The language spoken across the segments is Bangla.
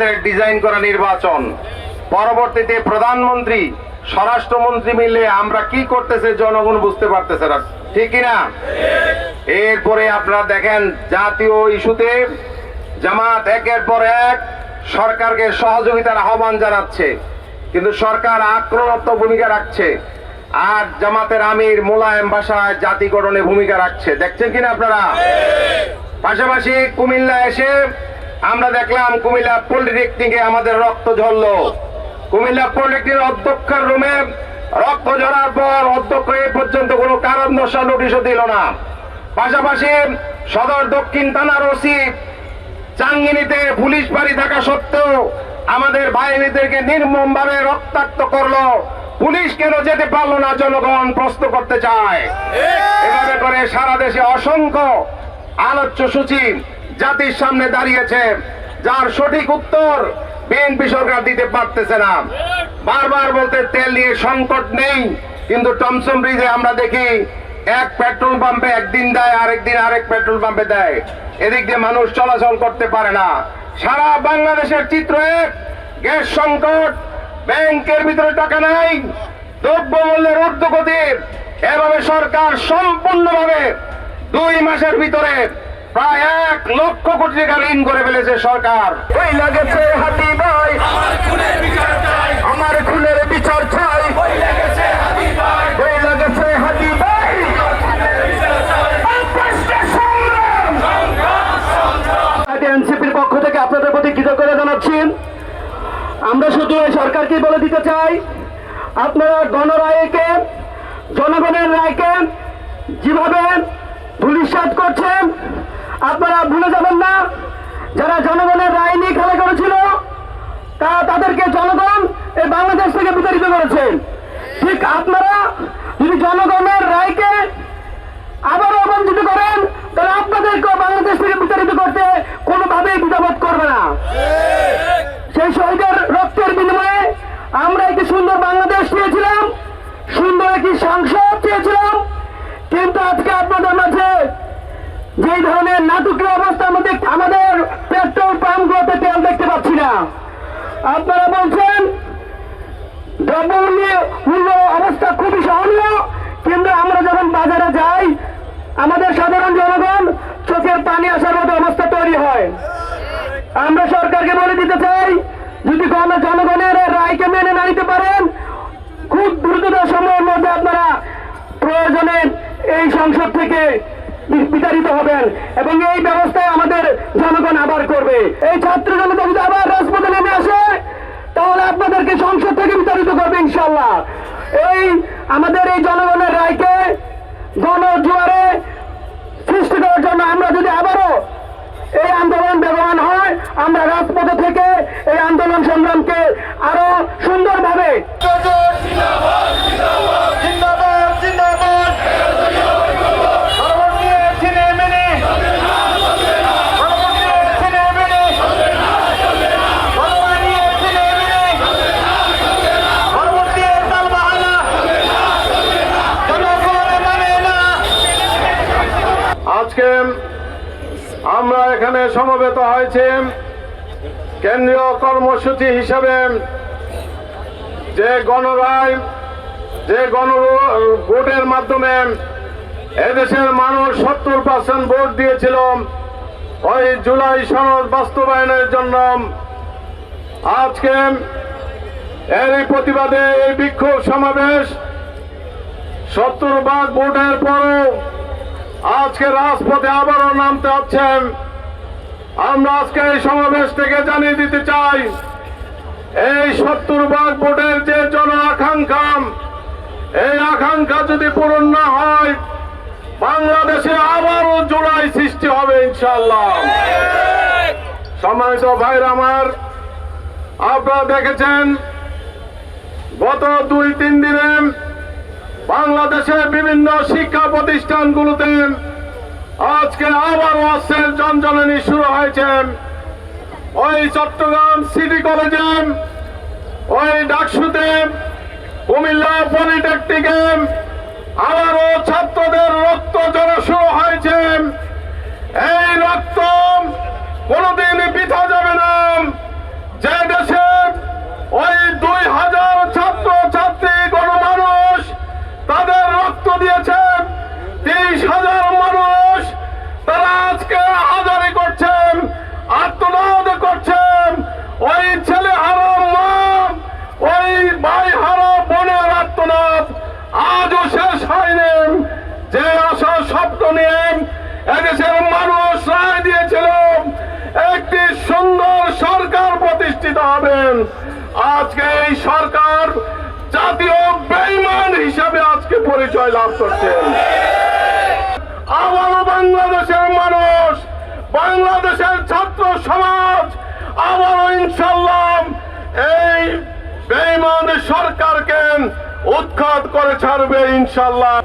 জামাতের ডিজাইন করা নির্বাচন, পরবর্তীতে প্রধানমন্ত্রী স্বরাষ্ট্রমন্ত্রী মিলে আমরা কি করতেছে জনগণ বুঝতে পারতেছে না, ঠিক কিনা? এরপরে আপনারা দেখেন জাতীয় ইস্যুতে জামাত একের পর এক সরকারকে সহযোগিতার আহ্বান জানাচ্ছে, কিন্তু সরকার আক্রমণাত্মক ভূমিকা রাখছে। আর জামাতের আমির মোলায়েম ভাষায় জাতি গঠনে ভূমিকা রাখছে, দেখছেন কিনা আপনারা? পাশাপাশি কুমিল্লা এসে আমরা দেখলাম কুমিল্লা পলিটেকনিকে আমাদের রক্ত ঝরলো। কুমিল্লা পলিটেকনিক অধ্যক্ষের রুমে রক্ত ঝরার পর অধ্যক্ষ এ পর্যন্ত কোনো কারণ দর্শার নোটিশও দিল না। পাশাপাশি সদর দক্ষিণ থানার ওসি চাঙ্গিনীতে পুলিশ বাড়ি থাকা সত্ত্বেও আমাদের বাহিনীদেরকে নির্মমভাবে রক্তাক্ত করলো। পুলিশ কেন যেতে পারলো না, জনগণ প্রশ্ন করতে চায়। এভাবে করে সারা দেশে অসংখ্য আলোচ্য সূচি জাতির সামনে দাঁড়িয়েছে, যার সঠিক উত্তর বিএনপি সরকার দিতে পারতেছে না। বারবার বলতে তেল নিয়ে সংকট নেই, কিন্তু টমসম ব্রিজে আমরা দেখি এক পেট্রোল পাম্পে একদিন দেয়, আরেকদিন আরেক পেট্রোল পাম্পে দেয়। এদিক দিয়ে মানুষ চলাচল করতে পারে না। সারা বাংলাদেশের চিত্র এক, গ্যাস সংকট, ব্যাংকের ভিতরে টাকা নাই, দ্রব্যমূল্যের ঊর্ধ্বগতির। এভাবে সরকার সম্পূর্ণভাবে 2 মাসের ভিতরে প্রায় 1 লক্ষ কোটি টাকা ঋণ করে ফেলেছে সরকার। ওই লাগেছে হাতি ভাই, আমার খুনের বিচার চাই, আমার খুনের বিচার চাই, ওই লাগেছে হাতি ভাই, ওই লাগেছে হাতি ভাই, আমার খুনের বিচার চাই। এনসিপির পক্ষ থেকে আপনাদের প্রতি কৃতজ্ঞতা জানাচ্ছি। আমরা শুধু এই সরকারকে বলে দিতে চাই, আপনারা গণরায়কে, জনগণের রায়কে যেভাবে ধূলিসাৎ করছেন, আপনারা ভুলে যাবেন না যারা জনগণের রায় নিয়ে খেলা করেছিল তাদেরকে জনগণ এই বাংলাদেশ থেকে বিতাড়িত করেছে। ঠিক আপনারা যদি জনগণের রায়কে আবারও বঞ্চিত করেন, তাহলে আপনাদেরকেও বাংলাদেশ থেকে বিতাড়িত করতে কোনোভাবেই দ্বিধাবোধ করবে না। সেই শহীদের রক্তের বিনিময়ে আমরা একটি সুন্দর বাংলাদেশ চেয়েছিলাম, সুন্দর একটি সংসদ চেয়েছিলাম, কিন্তু আজকে আপনাদের মাঝে যে ধরনের নাটকীয় অবস্থা আমাদের পেট্রোল পাম্পগুলোতে তেল দেখতে পাচ্ছি না। আপনারা বলছেন দ্রব্যমূল্য অবস্থা খুবই সহনীয়, কিন্তু আমরা যখন বাজারে যাই আমাদের সাধারণ জনগণ চোখের পানি আসার মতো অবস্থা তৈরি হয়। আমরা সরকারকে বলে দিতে চাই, যদি জনগণের রায়কে মেনে না নিতে পারেন, খুব দ্রুততর সময়ের মধ্যে আপনারা প্রয়োজনে এই সংসদ থেকে বিতাড়িত হবেন এবং এই ব্যবস্থায় আমাদের জনগণ আবার করবে। এই ছাত্র জনতা যদি আবার রাজপথে নেমে আসে, তাহলে আপনাদেরকে সংসদ থেকে বিতাড়িত করবে ইনশাল্লাহ। আমাদের এই জনগণের রায়কে গণজোয়ারে সৃষ্টি করার জন্য আমরা যদি আবারও এই আন্দোলন ব্যবহার হয়, আমরা রাজপথে থেকে এই আন্দোলন সংগ্রামকে আরো সুন্দরভাবে আজকে আমরা এখানে সমবেত হয়েছে কেন্দ্রীয় কর্মসূচি হিসাবে যে গণরায়, যে ভোটের মাধ্যমে এদেশের মানুষ 70% ভোট দিয়েছিল ওই জুলাই সনদ বাস্তবায়নের জন্য। আজকে এরই প্রতিবাদে এই বিক্ষোভ সমাবেশ। 70 ভাগ ভোটের পরও আজকে রাজপথে আবারও নামতে হচ্ছেন। আমরা আজকে এই সমাবেশ থেকে জানিয়ে দিতে চাই, এই 70 ভাগ ভোটের যে জন আকাঙ্ক্ষা, এই আকাঙ্ক্ষা যদি পূরণ না হয়, বাংলাদেশে আবারও জুলাই সৃষ্টি হবে ইনশাআল্লাহ। সম্মানিত ভাইরা আমার, আপনারা দেখেছেন গত 2-3 দিনে বাংলাদেশের বিভিন্ন শিক্ষা প্রতিষ্ঠানগুলোতে আজকে আবার অস্ত্রের জঞ্জলনি শুরু হয়েছে। ওই চট্টগ্রাম সিটি কলেজে, ওই ডাকসুতে, কুমিল্লা পলিটেকনিকে আবারও ছাত্রদের রক্ত ঝরা শুরু হয়েছে। এই রক্ত কোনদিন বৃথা যাবে না। ওই ছেলে হারা মা, ওই ভাই হারা বোনের আত্মনাদ আজও শেষ হয়নি। যে আশা স্বপ্ন নিয়ে এদেশের মানুষ রায় দিয়েছিল একটি সুন্দর সরকার প্রতিষ্ঠিত হবেন, আজকে এই সরকার জাতীয় বেঈমান হিসাবে আজকে পরিচয় লাভ করছেন। আবারও বাংলাদেশের মানুষ, বাংলাদেশের ছাত্র সমাজ আবারও ইনশাল্লাহ এই বেঈমান সরকারকে উৎখাত করে ছাড়বে ইনশাল্লাহ।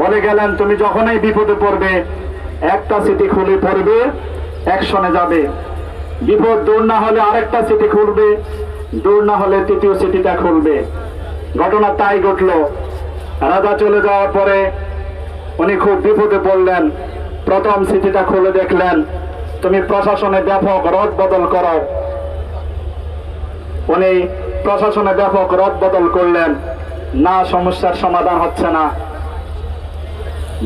বলে গেলেন তুমি যখনই বিপদে পড়বে একটা সিটি খুলে পড়বে, অ্যাকশনে যাবে। বিপদ দূর না হলে আরেকটা সিটি খুলবে, দূর না হলে তৃতীয় সিটিটা খুলবে। ঘটনা তাই ঘটলো। রাজা চলে যাওয়ার পরে উনি খুব বিপদে পড়লেন। প্রথম সিটিটা খুলে দেখলেন তুমি প্রশাসনে ব্যাপক রদ বদল করো। উনি প্রশাসনে ব্যাপক রদ বদল করলেন, না সমস্যার সমাধান হচ্ছে না।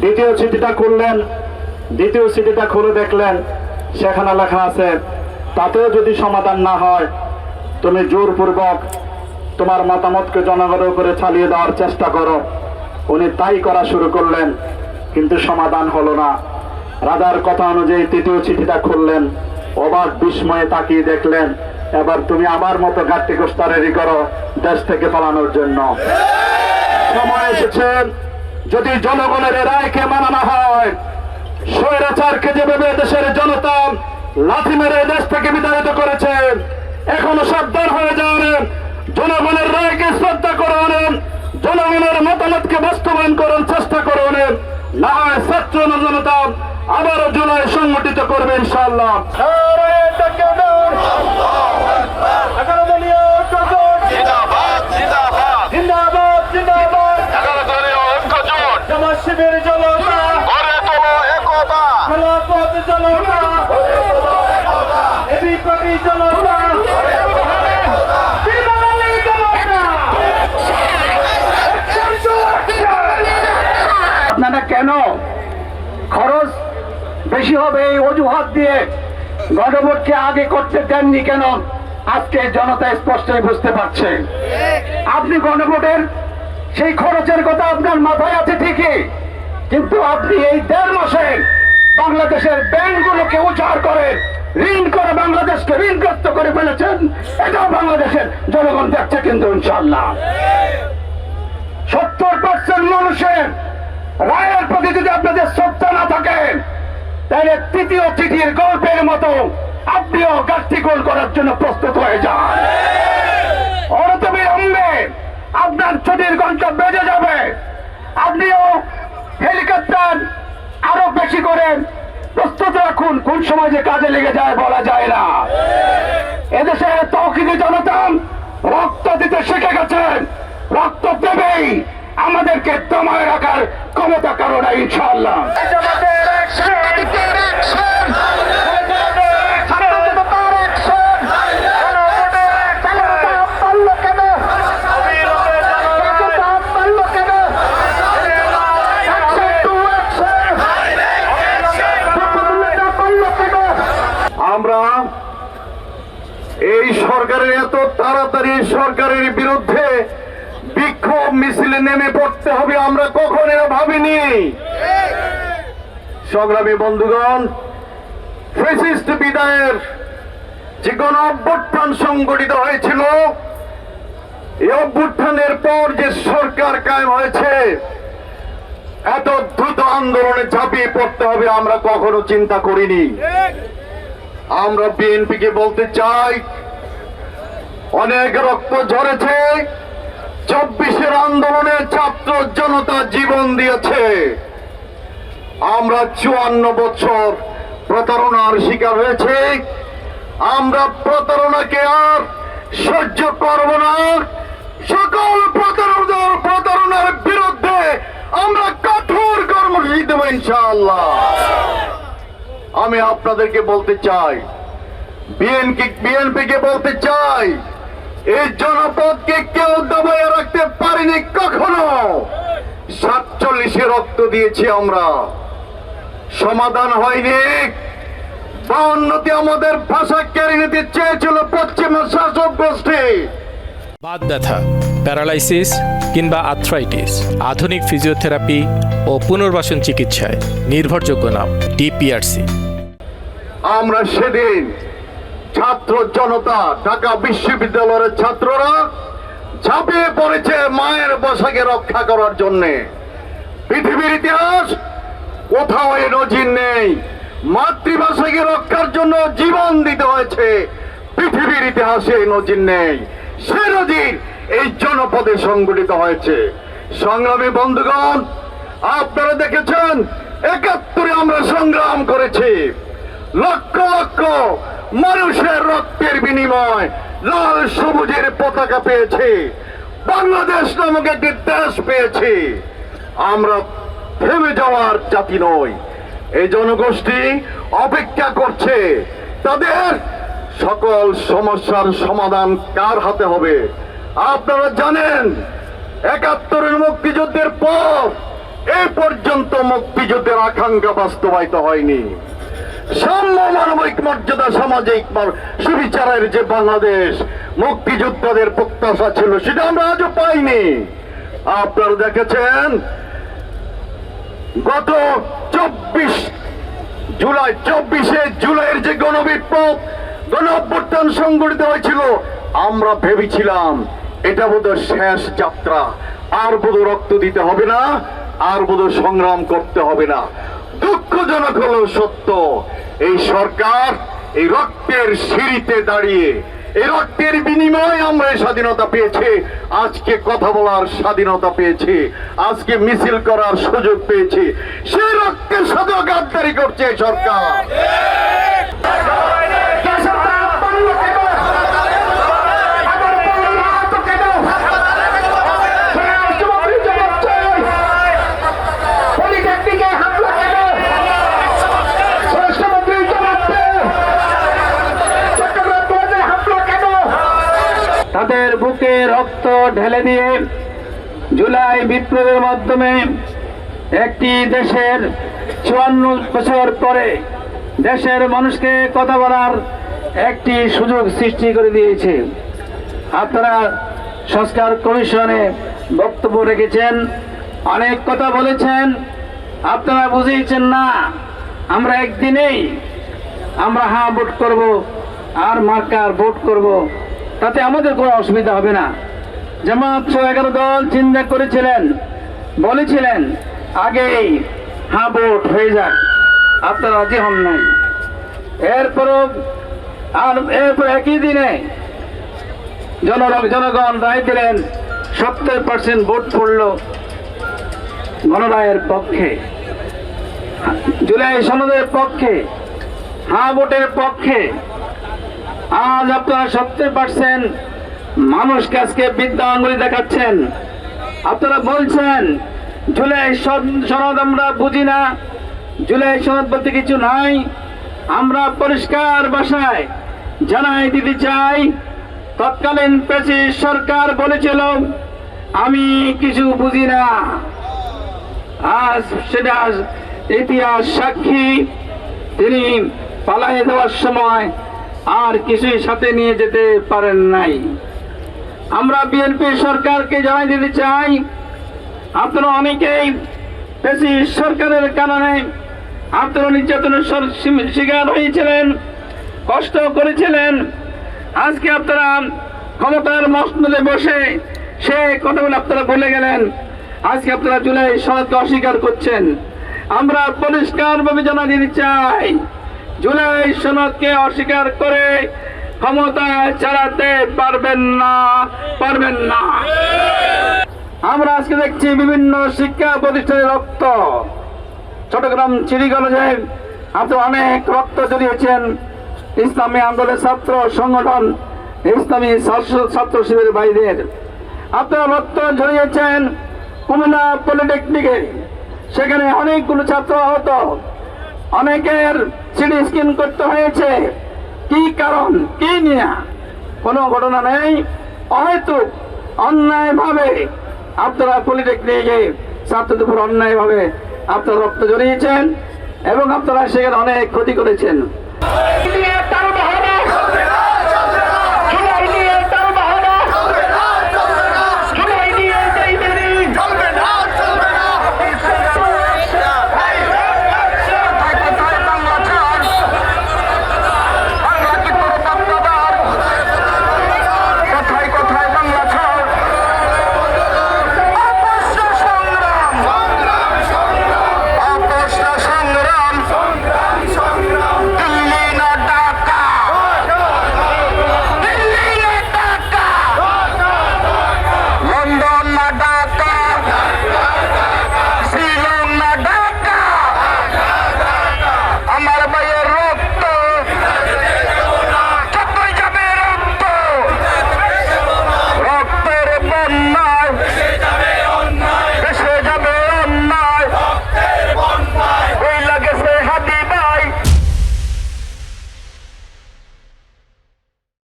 দ্বিতীয় চিঠিটা খুললেন, দ্বিতীয় চিঠিটা খুলে দেখলেন সেখানে লেখা আছে তাতেও যদি সমাধান না হয় তুমি জোরপূর্বক তোমার মতামতকে জনগণের উপরে চালিয়ে দেওয়ার চেষ্টা করো। উনি তাই করা শুরু করলেন, কিন্তু সমাধান হলো না। রাজার কথা অনুযায়ী তৃতীয় চিঠিটা খুললেন, অবাক বিস্ময়ে তাকিয়ে দেখলেন এবার তুমি আমার মতো ঘাটতি গোস্তা রেডি করো দেশ থেকে পালানোর জন্য। সময় এসেছে, যদি জনগণের রায়কে মানানো হয়, স্বৈরাচারকে যেভাবে দেশের জনতা লাথি মেরে দেশ থেকে বিতাড়িত করেছে, এখনো সাবধান হয়ে যান। জনগণের রায়কে শ্রদ্ধা করুন, জনগণের মতামতকে বাস্তবায়ন করার চেষ্টা করুন, না হয় ছাত্র জনতা আবারও জুলাই সংগঠিত করবে ইনশাআল্লাহ। শিবির জনতা গড়ে তোলো একতা, খেলাফত জনতা এবিপি জনতা আপনারা কেন খরচ বেশি হবে এই অজুহাত দিয়ে গণভোটকে আগে করতে দেননি কেন? আজকে জনতা স্পষ্টই বুঝতে পারছে। আপনি গণভোটের সেই খরচের কথা আপনার মাথায় আছে ঠিকই, কিন্তু আপনি এই 1.5 মাসে বাংলাদেশের ব্যাংকগুলোকে উচার করে ঋণ করে বাংলাদেশকে ঋণগ্রস্ত করে ফেলেছেন। এটাও বাংলাদেশের জনগণ দেখছে কিন্তু ইনশাআল্লাহ। 70% মানুষের রায়ের প্রতি যদি আপনাদের শ্রদ্ধা না থাকে, তাহলে তৃতীয় চিঠির গল্পের মতো আপনিও গাছটি গোল করার জন্য প্রস্তুত হয়ে যান। অনতিবিলম্বে আপনার ছুটির ঘন্টা বেজে যাবে। আপনিও হেলিকপ্টার আরো বেশি করে প্রস্তুত রাখুন, কোন সময় যে কাজে লেগে যায় বলা যায় না। এদেশের তৌহিদি জনতা রক্ত দিতে শিখে গেছেন, রক্ত দেবেই আমাদেরকে দমায় রাখার ক্ষমতা কারণ ইনশাআল্লাহ। আমরা এই সরকারের এত তাড়াতাড়ি সরকারের বিরুদ্ধে বিক্ষোভ মিছিলে নেমে পড়তে হবে আমরা কখনো ভাবিনি। সংগ্রামী বন্ধুগণ, ফ্যাসিস্ট বিদায়ের যে গণ অভ্যুত্থান সংগঠিত হয়েছিল, এই অভ্যুত্থানের পর যে সরকার কায়েম হয়েছে, এত দ্রুত আন্দোলনে ঝাঁপিয়ে পড়তে হবে আমরা কখনো চিন্তা করিনি। আমরা বিএনপিকে বলতে চাই, অনেক রক্ত ঝরেছে, 24-এর আন্দোলনে ছাত্র জনতা জীবন দিয়েছে। আমরা 54 বছর প্রতারণার শিকার হয়েছে। আমরা প্রতারণাকে আর সহ্য করব না। সকল প্রতারণার বিরুদ্ধে আমরা কঠোর কর্মসূচি দেব ইনশাআল্লাহ। আমি আপনাদেরকে বলতে চাই, বিএনপিকে বলতে চাই, এই জনপদকে কেউ দবাইয়া রাখতে পারেনি কখনো। 47-এ রক্ত দিয়েছি আমরা, সমাধান হয়নি। 52-তে আমাদের ভাষা কেড়ে নিতে চেয়েছিল পশ্চিমা শাসক গোষ্ঠী। বাত ব্যথা, প্যারালাইসিস কিংবা আর্থ্রাইটিস, আধুনিক ফিজিওথেরাপি ও পুনর্বাসন চিকিৎসায় নির্ভরযোগ্য নাম ডিপিআরসি। আমরা সেদিন ছাত্র জনতা, ঢাকা বিশ্ববিদ্যালয়ের ছাত্ররা ঝাঁপিয়ে পড়েছে মায়ের ভাষাকে রক্ষা করার জন্য। পৃথিবীর ইতিহাস কোথাও এ নজির নেই। মাতৃভাষাকে রক্ষার জন্য জীবন দিতে হয়েছে, পৃথিবীর ইতিহাসে এই নজির নেই। সে নজির এই জনপদে সংগঠিত হয়েছে। সংগ্রামী বন্ধুগণ, আপনারা দেখেছেন 71-এ আমরা সংগ্রাম করেছি। লক্ষ লক্ষ মানুষের রক্তের বিনিময় লাল সবুজের পতাকা পেয়েছে, বাংলাদেশ নামক একটি দেশ পেয়েছি। আমরা থেমে যাওয়ার জাতি নই। এই জনগোষ্ঠী অপেক্ষা করছে, তাদের সকল সমস্যার সমাধান কার হাতে হবে। আপনারা জানেন 71-এর মুক্তিযুদ্ধের পর এই পর্যন্ত মুক্তিযুদ্ধের আকাঙ্ক্ষা বাস্তবায়িত হয়নি। সাম্য, মানবিক মর্যাদা, সামাজিক সুবিচারের যে বাংলাদেশ মুক্তিযোদ্ধাদের প্রত্যাশা ছিল, সেটা আমরা আজও পাইনি। আপনারা দেখেছেন গত 24শে জুলাইয়ের যে গণবিপ্লব, গণঅভ্যুত্থান সংগঠিত হয়েছিল, আমরা ভেবেছিলাম এটা বোধহয় শেষ যাত্রা, আর বোধহয় রক্ত দিতে হবে না, আর বোধহয় সংগ্রাম করতে হবে না। দুঃখজনক হলেও সত্য, এই সরকার এই রক্তের সিঁড়িতে দাঁড়িয়ে, এই রক্তের বিনিময়ে আমরা এই স্বাধীনতা পেয়েছি। আজকে কথা বলার স্বাধীনতা পেয়েছি, আজকে মিছিল করার সুযোগ পেয়েছি। সেই রক্তের সাথে গাদ্দারি করছে এই সরকার। তাদের বুকে রক্ত ঢেলে দিয়ে জুলাই বিপ্লবের মাধ্যমে একটি দেশের 54 বছর পরে দেশের মানুষকে কথা বলার একটি সুযোগ সৃষ্টি করে দিয়েছে। আপনারা সংস্কার কমিশনে বক্তব্য রেখেছেন, অনেক কথা বলেছেন, আপনারা বুঝিয়েছেন না আমরা একদিনেই আমরা হ্যাঁ ভোট করব আর মার্কার ভোট করব, তাতে আমাদের কোনো অসুবিধা হবে না। জামাত 11 দল চিন্তা করেছিলেন, বলেছিলেন আগেই হ্যাঁ ভোট হয়ে যাক, আপনারা রাজি হন নাই। এরপর একই দিনে জনগণ রায় দিলেন, 70% ভোট পড়ল গণরায়ের পক্ষে, জুলাই সনদের পক্ষে, হ্যাঁ ভোটের পক্ষে। আজ আপনারা 70% মানুষকে আজকে বিদ্যা আঙ্গুলি দেখাচ্ছেন। আপনারা বলছেন জুলাই সনদ আমরা বুঝি না, জুলাই সনদ বলতে কিছু নাই। আমরা পরিষ্কার ভাষায় জানাই দিতে চাই, তৎকালীন ফ্যাসিস্ট সরকার বলেছিল আমি কিছু বুঝি না। আজ সেটা ইতিহাস সাক্ষী, তিনি পালায়ে দেওয়ার সময় আর কিছুই সাথে নিয়ে যেতে পারেন নাই। আমরা বিএনপি সরকারকে জানাই দিতে চাই, আপনারা অনেকেই ফ্যাসিস্ট সরকারের কারণে আপনারা নির্যাতনের শিকার হয়েছিলেন, কষ্ট করেছিলেন। আজকে আপনারা ক্ষমতার মসনদে বসে সে কথাগুলো আপনারা ভুলে গেলেন। আজকে আপনারা জুলাই সনদকে অস্বীকার করছেন। আমরা পরিষ্কারভাবে জানাই দিতে চাই, জুলাই সনদকে অস্বীকার করে ক্ষমতা চালাতে পারবেন না, পারবেন না। আমরা আজকে দেখছি বিভিন্ন শিক্ষা প্রতিষ্ঠানের রক্ত, চট্টগ্রাম সিটি কলেজে আপনারা অনেক রক্ত জড়িয়েছেন। ইসলামী আন্দোলনের ছাত্র সংগঠন, ইসলামী ছাত্র শিবিরের ভাইদের আপনারা রক্ত জড়িয়েছেন। কুমিল্লা পলিটেকনিকে সেখানে অনেকগুলো ছাত্র আহত, অনেকের সিটি স্ক্যান করতে হয়েছে। কি কারণ, কি নিয়ে? কোনো ঘটনা নেই। হয়তো অন্যায়ভাবে আপনারা পলিটেকনিকে ছাত্রদের উপর অন্যায়ভাবে আপনারা রক্ত জড়িয়েছেন এবং আপনারা সেখানে অনেক ক্ষতি করেছেন।